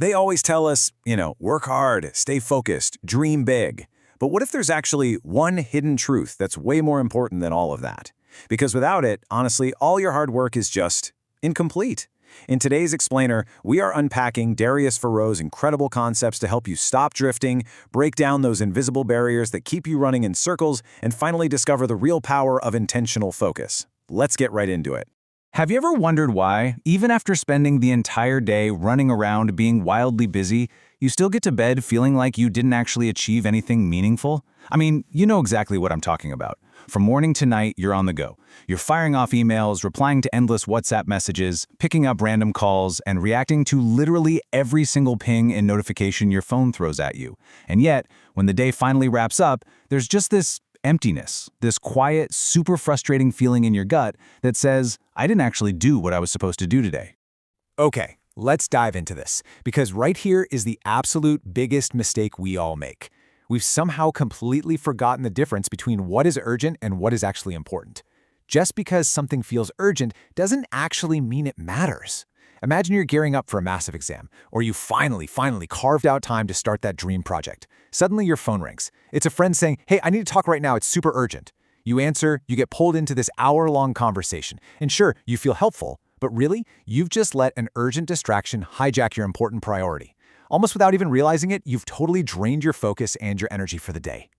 They always tell us, work hard, stay focused, dream big. But what if there's actually one hidden truth that's way more important than all of that? Because without it, honestly, all your hard work is just incomplete. In today's Explainer, we are unpacking Darius Farrow's incredible concepts to help you stop drifting, break down those invisible barriers that keep you running in circles, and finally discover the real power of intentional focus. Let's get right into it. Have you ever wondered why, even after spending the entire day running around being wildly busy, you still get to bed feeling like you didn't actually achieve anything meaningful? I mean, you know exactly what I'm talking about. From morning to night, you're on the go. You're firing off emails, replying to endless WhatsApp messages, picking up random calls, and reacting to literally every single ping and notification your phone throws at you. And yet, when the day finally wraps up, there's just this emptiness, this quiet, super frustrating feeling in your gut that says, I didn't actually do what I was supposed to do today. Okay, let's dive into this, because right here is the absolute biggest mistake we all make. We've somehow completely forgotten the difference between what is urgent and what is actually important. Just because something feels urgent doesn't actually mean it matters. Imagine you're gearing up for a massive exam, or you finally carved out time to start that dream project. Suddenly your phone rings. It's a friend saying, hey, I need to talk right now, it's super urgent. You answer, you get pulled into this hour-long conversation. And sure, you feel helpful, but really, you've just let an urgent distraction hijack your important priority. Almost without even realizing it, you've totally drained your focus and your energy for the day.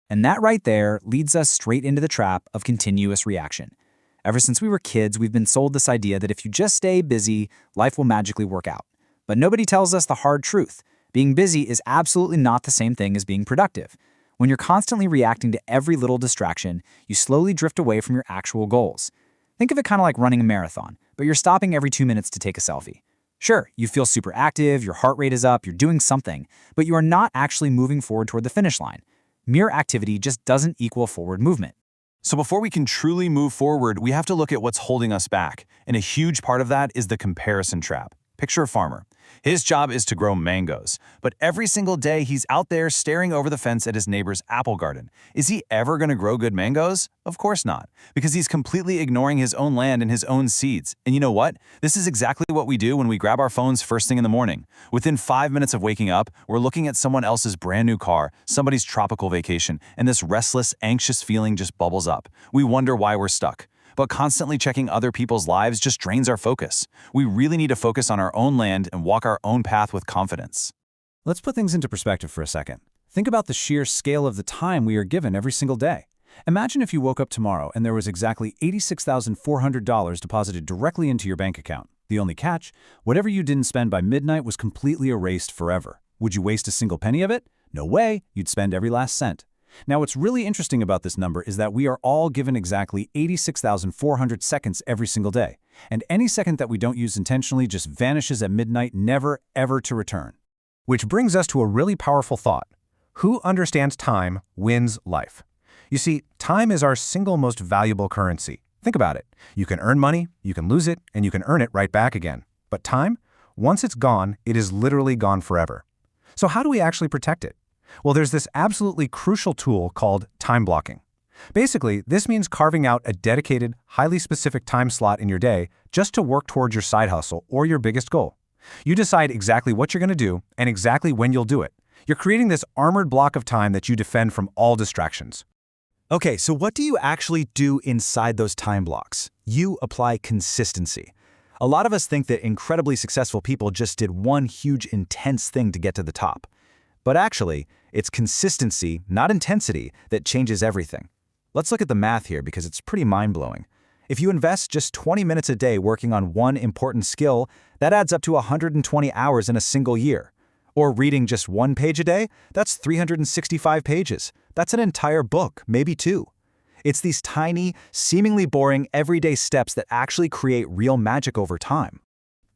And that right there leads us straight into the trap of continuous reaction. Ever since we were kids, we've been sold this idea that if you just stay busy, life will magically work out. But nobody tells us the hard truth. Being busy is absolutely not the same thing as being productive. When you're constantly reacting to every little distraction, you slowly drift away from your actual goals. Think of it kind of like running a marathon, but you're stopping every 2 minutes to take a selfie. Sure, you feel super active, your heart rate is up, you're doing something, but you are not actually moving forward toward the finish line. Mere activity just doesn't equal forward movement. So before we can truly move forward, we have to look at what's holding us back. And a huge part of that is the comparison trap. Picture a farmer. His job is to grow mangoes, but every single day he's out there staring over the fence at his neighbor's apple garden. Is he ever going to grow good mangoes? Of course not, because he's completely ignoring his own land and his own seeds. And you know what? This is exactly what we do when we grab our phones first thing in the morning. Within 5 minutes of waking up, we're looking at someone else's brand new car, somebody's tropical vacation, and this restless, anxious feeling just bubbles up. We wonder why we're stuck. But constantly checking other people's lives just drains our focus. We really need to focus on our own land and walk our own path with confidence. Let's put things into perspective for a second. Think about the sheer scale of the time we are given every single day. Imagine if you woke up tomorrow and there was exactly $86,400 deposited directly into your bank account. The only catch, whatever you didn't spend by midnight was completely erased forever. Would you waste a single penny of it? No way, you'd spend every last cent. Now, what's really interesting about this number is that we are all given exactly 86,400 seconds every single day, and any second that we don't use intentionally just vanishes at midnight, never, ever to return. Which brings us to a really powerful thought. Who understands time wins life. You see, time is our single most valuable currency. Think about it. You can earn money, you can lose it, and you can earn it right back again. But time? Once it's gone, it is literally gone forever. So how do we actually protect it? Well, there's this absolutely crucial tool called time blocking. Basically, this means carving out a dedicated, highly specific time slot in your day just to work towards your side hustle or your biggest goal. You decide exactly what you're going to do and exactly when you'll do it. You're creating this armored block of time that you defend from all distractions. Okay, so what do you actually do inside those time blocks? You apply consistency. A lot of us think that incredibly successful people just did one huge, intense thing to get to the top. But actually, it's consistency, not intensity, that changes everything. Let's look at the math here because it's pretty mind-blowing. If you invest just 20 minutes a day working on one important skill, that adds up to 120 hours in a single year. Or reading just one page a day, that's 365 pages. That's an entire book, maybe two. It's these tiny, seemingly boring, everyday steps that actually create real magic over time.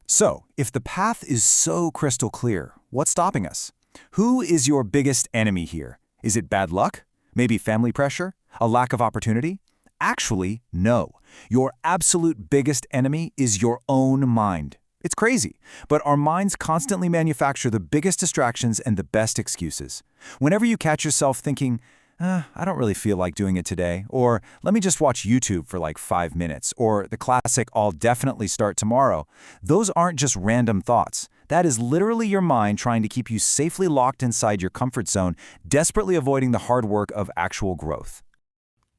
So, if the path is so crystal clear, what's stopping us? Who is your biggest enemy here? Is it bad luck? Maybe family pressure? A lack of opportunity? Actually, no. Your absolute biggest enemy is your own mind. It's crazy, but our minds constantly manufacture the biggest distractions and the best excuses. Whenever you catch yourself thinking, I don't really feel like doing it today, or let me just watch YouTube for like 5 minutes, or the classic, I'll definitely start tomorrow, those aren't just random thoughts. That is literally your mind trying to keep you safely locked inside your comfort zone, desperately avoiding the hard work of actual growth.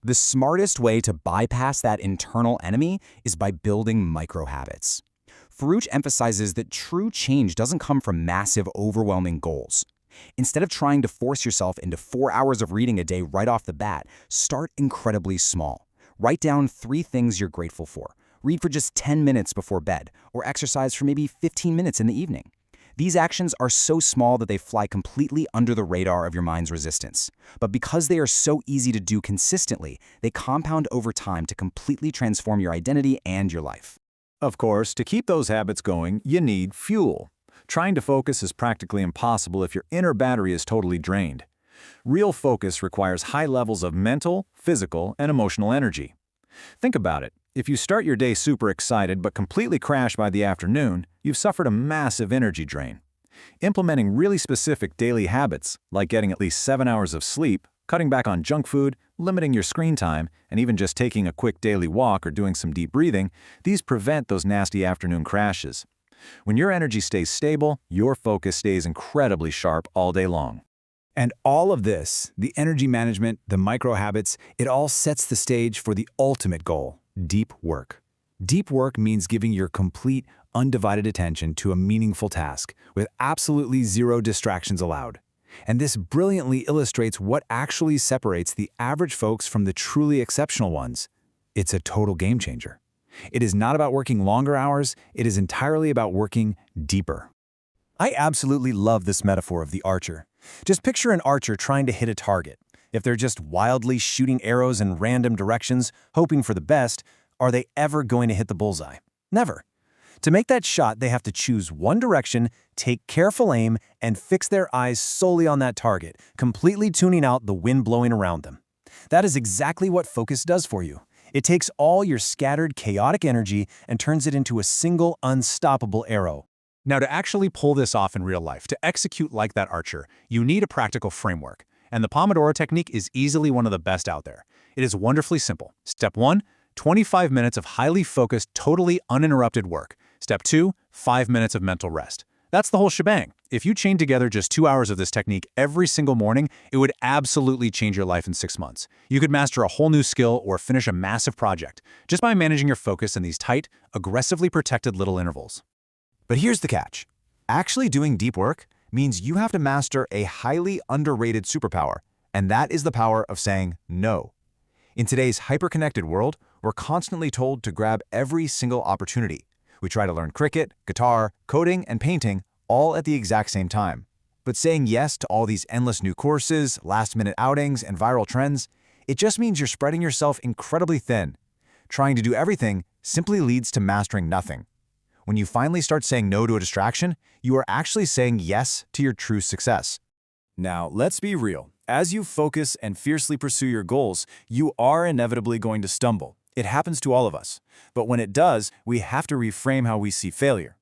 The smartest way to bypass that internal enemy is by building micro-habits. Farouch emphasizes that true change doesn't come from massive, overwhelming goals. Instead of trying to force yourself into 4 hours of reading a day right off the bat, start incredibly small. Write down 3 things you're grateful for. Read for just 10 minutes before bed, or exercise for maybe 15 minutes in the evening. These actions are so small that they fly completely under the radar of your mind's resistance. But because they are so easy to do consistently, they compound over time to completely transform your identity and your life. Of course, to keep those habits going, you need fuel. Trying to focus is practically impossible if your inner battery is totally drained. Real focus requires high levels of mental, physical, and emotional energy. Think about it. If you start your day super excited but completely crash by the afternoon, you've suffered a massive energy drain. Implementing really specific daily habits, like getting at least 7 hours of sleep, cutting back on junk food, limiting your screen time, and even just taking a quick daily walk or doing some deep breathing, these prevent those nasty afternoon crashes. When your energy stays stable, your focus stays incredibly sharp all day long. And all of this, the energy management, the micro habits, it all sets the stage for the ultimate goal, deep work. Deep work means giving your complete, undivided attention to a meaningful task with absolutely zero distractions allowed. And this brilliantly illustrates what actually separates the average folks from the truly exceptional ones. It's a total game changer. It is not about working longer hours, it is entirely about working deeper. I absolutely love this metaphor of the archer. Just picture an archer trying to hit a target. If they're just wildly shooting arrows in random directions, hoping for the best, are they ever going to hit the bullseye? Never. To make that shot, they have to choose one direction, take careful aim, and fix their eyes solely on that target, completely tuning out the wind blowing around them. That is exactly what focus does for you. It takes all your scattered, chaotic energy and turns it into a single, unstoppable arrow. Now, to actually pull this off in real life, to execute like that archer, you need a practical framework. And the Pomodoro technique is easily one of the best out there. It is wonderfully simple. Step 1, 25 minutes of highly focused, totally uninterrupted work. Step 2, 5 minutes of mental rest. That's the whole shebang. If you chain together just 2 hours of this technique every single morning, it would absolutely change your life in 6 months. You could master a whole new skill or finish a massive project just by managing your focus in these tight, aggressively protected little intervals. But here's the catch. Actually doing deep work means you have to master a highly underrated superpower, and that is the power of saying no. In today's hyper-connected world, we're constantly told to grab every single opportunity. We try to learn cricket, guitar, coding, and painting all at the exact same time. But saying yes to all these endless new courses, last-minute outings, and viral trends, it just means you're spreading yourself incredibly thin. Trying to do everything simply leads to mastering nothing. When you finally start saying no to a distraction, you are actually saying yes to your true success. Now, let's be real. As you focus and fiercely pursue your goals, you are inevitably going to stumble. It happens to all of us. But when it does, we have to reframe how we see failure.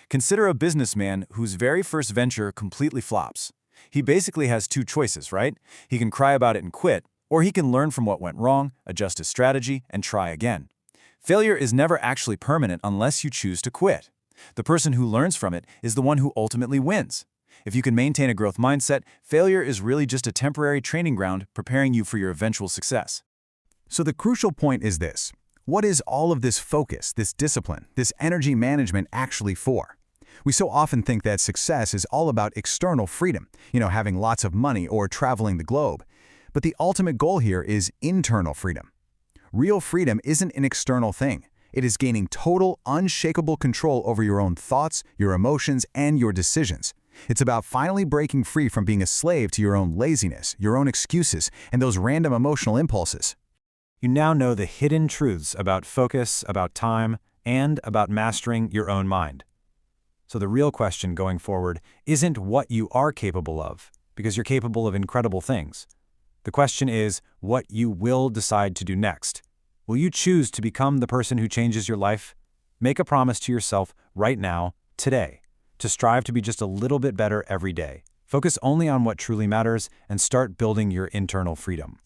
Consider a businessman whose very first venture completely flops. He basically has 2 choices, right? He can cry about it and quit, or he can learn from what went wrong, adjust his strategy, and try again. Failure is never actually permanent unless you choose to quit. The person who learns from it is the one who ultimately wins. If you can maintain a growth mindset, failure is really just a temporary training ground preparing you for your eventual success. So the crucial point is this. What is all of this focus, this discipline, this energy management actually for? We so often think that success is all about external freedom, having lots of money or traveling the globe. But the ultimate goal here is internal freedom. Real freedom isn't an external thing. It is gaining total, unshakable control over your own thoughts, your emotions, and your decisions. It's about finally breaking free from being a slave to your own laziness, your own excuses, and those random emotional impulses. You now know the hidden truths about focus, about time, and about mastering your own mind. So the real question going forward isn't what you are capable of, because you're capable of incredible things. The question is what you will decide to do next. Will you choose to become the person who changes your life? Make a promise to yourself right now, today, to strive to be just a little bit better every day. Focus only on what truly matters and start building your internal freedom.